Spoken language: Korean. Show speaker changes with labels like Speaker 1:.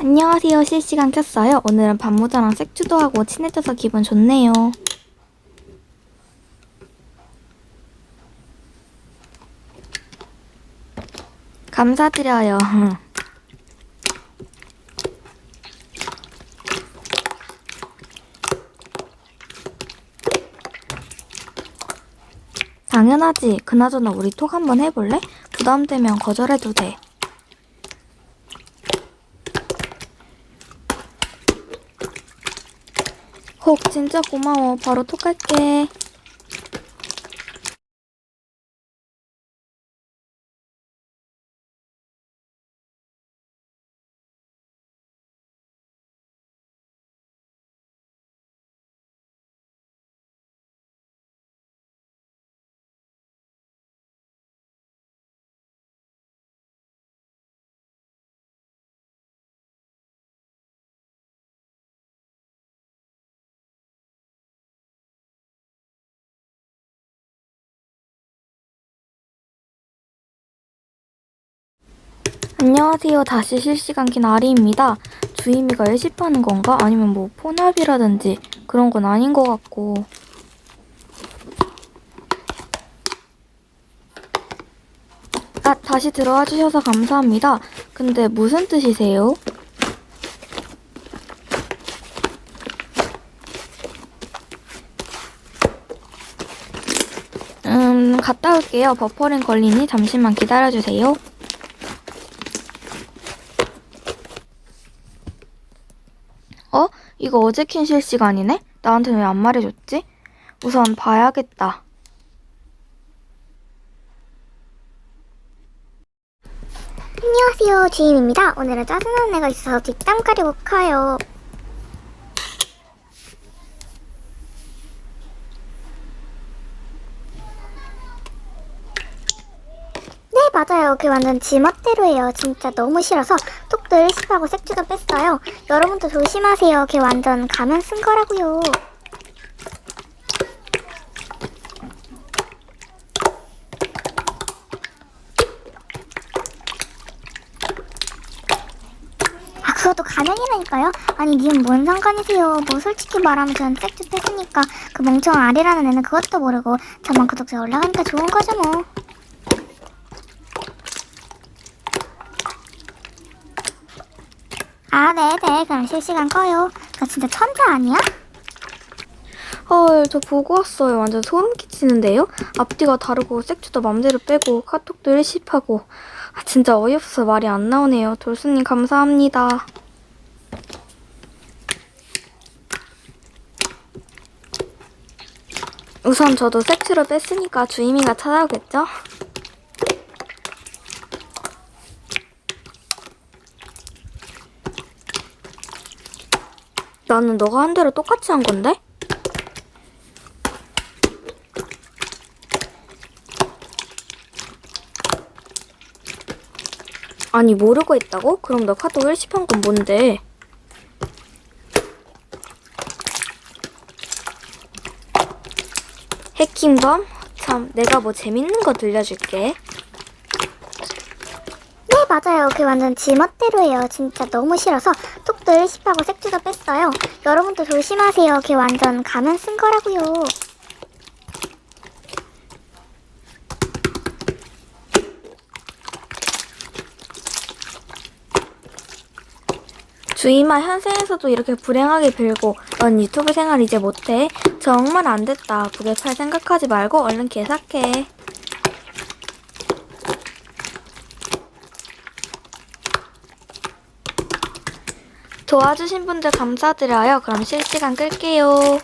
Speaker 1: 안녕하세요. 실시간 켰어요. 오늘은 반모자랑 색주도 하고 친해져서 기분 좋네요. 감사드려요. 당연하지. 그나저나 우리 톡 한번 해볼래? 부담되면 거절해도 돼. 혹 진짜 고마워. 바로 톡 할게. 안녕하세요. 다시 실시간 킨 아리입니다. 주임이가 일십하는 건가? 아니면 뭐 폰합이라든지 그런 건 아닌 것 같고. 다시 들어와 주셔서 감사합니다. 근데 무슨 뜻이세요? 갔다 올게요. 버퍼링 걸리니 잠시만 기다려주세요. 이거 어제 킨 실시간이네? 나한테는 왜 안 말해줬지? 우선 봐야겠다.
Speaker 2: 안녕하세요, 주임입니다. 오늘은 짜증나는 애가 있어서 뒷담 가리고 가요. 네, 맞아요. 그게 완전 지 멋대로예요. 진짜 너무 싫어서 톡도 일십하고 색주도 뺐어요. 여러분도 조심하세요. 걔 완전 가면 쓴 거라고요. 그것도 가면이라니까요? 아니 님 뭔 상관이세요? 뭐 솔직히 말하면 전 색주 뺐으니까 그 멍청한 아리라는 애는 그것도 모르고 저만 구독자 올라가니까 좋은 거죠 뭐. 네네, 그럼 실시간 꺼요. 나 진짜 천재 아니야?
Speaker 1: 헐, 저 보고 왔어요. 완전 소름 끼치는데요? 앞뒤가 다르고 색주도 맘대로 빼고 카톡도 일십하고. 진짜 어이없어서 말이 안 나오네요. 돌수님 감사합니다. 우선 저도 색주를 뺐으니까 주임이가 찾아오겠죠? 나는 너가 한 대로 똑같이 한 건데? 아니 모르고 했다고? 그럼 너 카톡 일십한 건 뭔데? 해킹범? 참, 내가 뭐 재밌는 거 들려줄게.
Speaker 2: 네, 맞아요. 그게 완전 지 멋대로예요. 진짜 너무 싫어서 톡도 일십하고 색주도 뺐어요. 여러분도 조심하세요. 걔 완전 가면 쓴 거라고요.
Speaker 1: 주임아, 현생에서도 이렇게 불행하게 빌고 넌 유튜브 생활 이제 못해? 정말 안 됐다. 부대 팔 생각하지 말고 얼른 개삭해. 도와주신 분들 감사드려요. 그럼 실시간 끌게요.